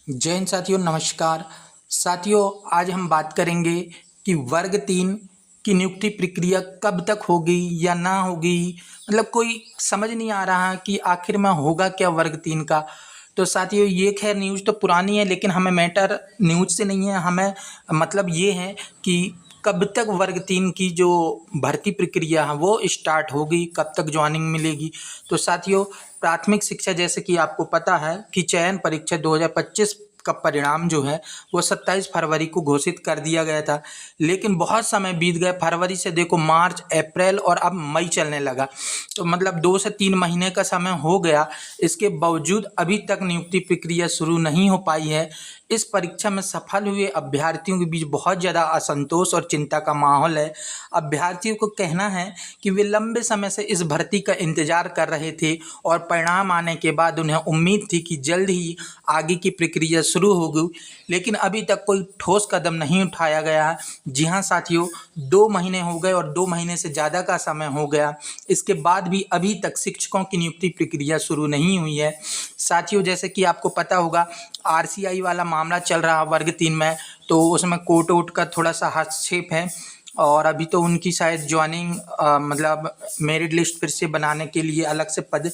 जय हिंद साथियों, नमस्कार। साथियों, आज हम बात करेंगे कि वर्ग 3 की नियुक्ति प्रक्रिया कब तक होगी या ना होगी। मतलब कोई समझ नहीं आ रहा कि आखिर में होगा क्या वर्ग 3 का। तो साथियों, ये खैर न्यूज़ तो पुरानी है, लेकिन हमें मैटर न्यूज़ से नहीं है। हमें मतलब ये है कि कब तक वर्ग 3 की जो भर्ती प्रक्रिया है वो स्टार्ट होगी, कब तक ज्वाइनिंग मिलेगी। तो साथियों, प्राथमिक शिक्षा जैसे कि आपको पता है कि चयन परीक्षा 2025 का परिणाम जो है वो 27 फरवरी को घोषित कर दिया गया था। लेकिन बहुत समय बीत गया, फरवरी से देखो मार्च, अप्रैल और अब मई चलने लगा। तो मतलब 2 से 3 महीने का समय हो गया। इसके बावजूद अभी तक नियुक्ति प्रक्रिया शुरू नहीं हो पाई है। इस परीक्षा में सफल हुए अभ्यर्थियों के बीच बहुत ज़्यादा असंतोष और चिंता का माहौल है। अभ्यर्थियों को कहना है कि वे लंबे समय से इस भर्ती का इंतजार कर रहे थे और परिणाम आने के बाद उन्हें उम्मीद थी कि जल्द ही आगे की प्रक्रिया शुरू होगी, लेकिन अभी तक कोई ठोस कदम नहीं उठाया गया है। जी हाँ साथियों, 2 महीने हो गए और 2 महीने से ज़्यादा का समय हो गया। इसके बाद भी अभी तक शिक्षकों की नियुक्ति प्रक्रिया शुरू नहीं हुई है। साथियों, जैसे कि आपको पता होगा, आरसीआई वाला मामला चल रहा वर्ग 3 में, तो उसमें कोर्ट वोट का थोड़ा सा हस्तक्षेप है। और अभी तो उनकी शायद ज्वाइनिंग मतलब मेरिट लिस्ट फिर से बनाने के लिए अलग से पद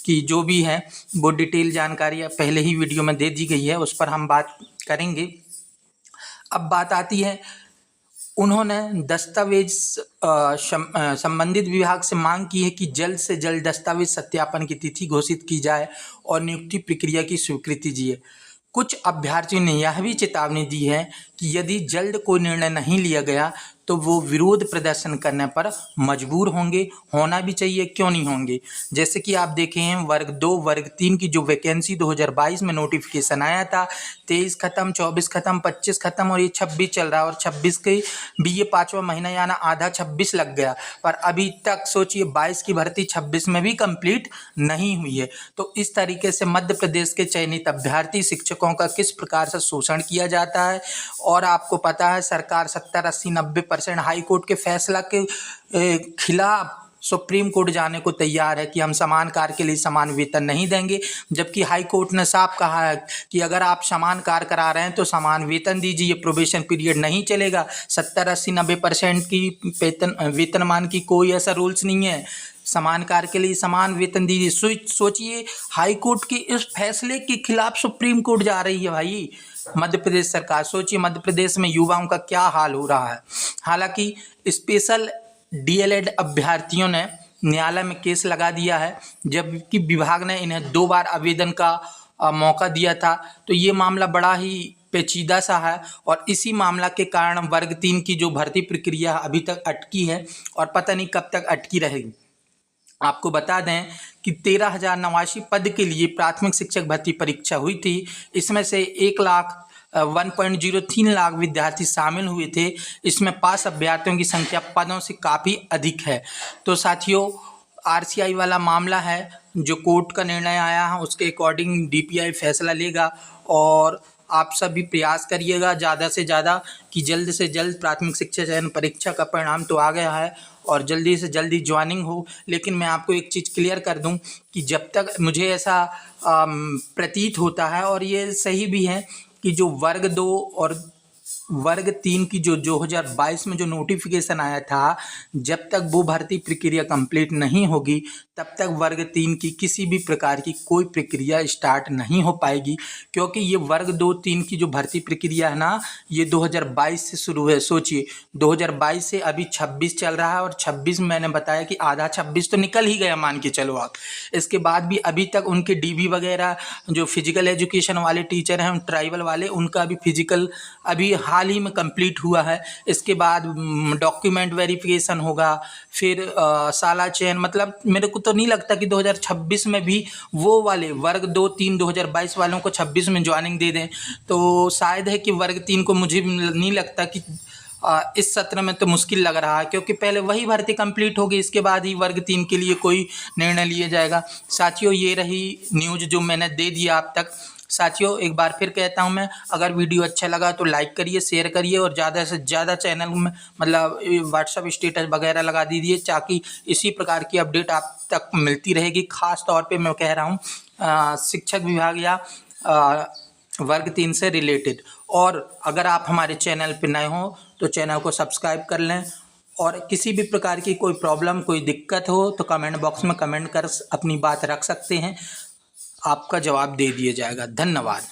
की जो भी है वो डिटेल जानकारी पहले ही वीडियो में दे दी गई है, उस पर हम बात करेंगे। अब बात आती है, उन्होंने दस्तावेज संबंधित विभाग से मांग की है कि जल्द से जल्द दस्तावेज सत्यापन की तिथि घोषित की जाए और नियुक्ति प्रक्रिया की स्वीकृति दिए। कुछ अभ्यर्थियों ने यह भी चेतावनी दी है कि यदि जल्द कोई निर्णय नहीं लिया गया तो वो विरोध प्रदर्शन करने पर मजबूर होंगे। होना भी चाहिए, क्यों नहीं होंगे। जैसे कि आप देखे हैं, वर्ग 2 वर्ग 3 की जो वैकेंसी 2022 में नोटिफिकेशन आया था, 23 खत्म, 24 खत्म, 25 खत्म और ये 26 चल रहा है। और 26 के भी ये 5वां महीना यानी आधा 26 लग गया, पर अभी तक सोचिए 22 की भर्ती 26 में भी कंप्लीट नहीं हुई है। तो इस तरीके से मध्य प्रदेश के चयनित अभ्यर्थी शिक्षकों का किस प्रकार से शोषण किया जाता है। और आपको पता है, सरकार 70, 80, 90% हाई कोर्ट के फैसला के खिलाफ सुप्रीम कोर्ट जाने को तैयार है कि हम समान कार्य के लिए समान वेतन नहीं देंगे। जबकि हाई कोर्ट ने साफ कहा है कि अगर आप समान कार्य करा रहे हैं तो समान वेतन दीजिए, प्रोबेशन पीरियड नहीं चलेगा। 70, 80, 90% की वेतनमान की कोई ऐसा रूल्स नहीं है। समान कार्य के लिए समान वेतन दीजिए। सोचिए, हाई कोर्ट के इस फैसले के खिलाफ सुप्रीम कोर्ट जा रही है भाई मध्य प्रदेश सरकार। सोचिए मध्य प्रदेश में युवाओं का क्या हाल हो रहा है। हालांकि स्पेशल डीएलएड अभ्यर्थियों ने न्यायालय में केस लगा दिया है, जबकि विभाग ने इन्हें 2 बार आवेदन का मौका दिया था। तो ये मामला बड़ा ही पेचीदा सा है और इसी मामला के कारण वर्ग 3 की जो भर्ती प्रक्रिया अभी तक अटकी है और पता नहीं कब तक अटकी रहेगी। आपको बता दें कि 13,089 पद के लिए प्राथमिक शिक्षक भर्ती परीक्षा हुई थी। इसमें से 1.03 लाख विद्यार्थी शामिल हुए थे। इसमें पास अभ्यर्थियों की संख्या पदों से काफ़ी अधिक है। तो साथियों, आरसीआई वाला मामला है, जो कोर्ट का निर्णय आया है उसके अकॉर्डिंग डीपीआई फैसला लेगा। और आप सभी प्रयास करिएगा ज़्यादा से ज़्यादा कि जल्द से जल्द प्राथमिक शिक्षा चयन परीक्षा का परिणाम तो आ गया है और जल्दी से जल्दी ज्वाइनिंग हो। लेकिन मैं आपको एक चीज़ क्लियर कर दूं कि जब तक मुझे ऐसा प्रतीत होता है, और ये सही भी है, कि जो वर्ग 2 और वर्ग 3 की जो 2022 में जो नोटिफिकेशन आया था, जब तक वो भर्ती प्रक्रिया कंप्लीट नहीं होगी तब तक वर्ग 3 की किसी भी प्रकार की कोई प्रक्रिया स्टार्ट नहीं हो पाएगी। क्योंकि ये वर्ग 2-3 की जो भर्ती प्रक्रिया है ना, ये 2022 से शुरू है। सोचिए 2022 से अभी 26 चल रहा है और 26 में मैंने बताया कि आधा 26 तो निकल ही गया, मान के चलो आप। इसके बाद भी अभी तक उनके डीबी वगैरह जो फिजिकल एजुकेशन वाले टीचर हैं, ट्राइबल वाले, उनका भी फिजिकल अभी हाल ही में कंप्लीट हुआ है। इसके बाद डॉक्यूमेंट वेरिफिकेशन होगा, फिर साला चयन। मतलब मेरे को तो नहीं लगता कि 2026 में भी वो वाले वर्ग 2-3 2022 वालों को 26 में ज्वाइनिंग दे दें। तो शायद है कि वर्ग 3 को, मुझे नहीं लगता कि इस सत्र में तो मुश्किल लग रहा है, क्योंकि पहले वही भर्ती कंप्लीट होगी, इसके बाद ही वर्ग 3 के लिए कोई निर्णय लिया जाएगा। साथियों, ये रही न्यूज़ जो मैंने दे दिया आप तक। साथियों, एक बार फिर कहता हूं मैं, अगर वीडियो अच्छा लगा तो लाइक करिए, शेयर करिए और ज़्यादा से ज़्यादा चैनल में मतलब व्हाट्सअप स्टेटस वगैरह लगा दीजिए, ताकि इसी प्रकार की अपडेट आप तक मिलती रहेगी। ख़ास तौर पे मैं कह रहा हूँ शिक्षक विभाग या वर्ग 3 से रिलेटेड। और अगर आप हमारे चैनल पर नए हो तो चैनल को सब्सक्राइब कर लें, और किसी भी प्रकार की कोई प्रॉब्लम, कोई दिक्कत हो तो कमेंट बॉक्स में कमेंट कर अपनी बात रख सकते हैं, आपका जवाब दे दिया जाएगा। धन्यवाद।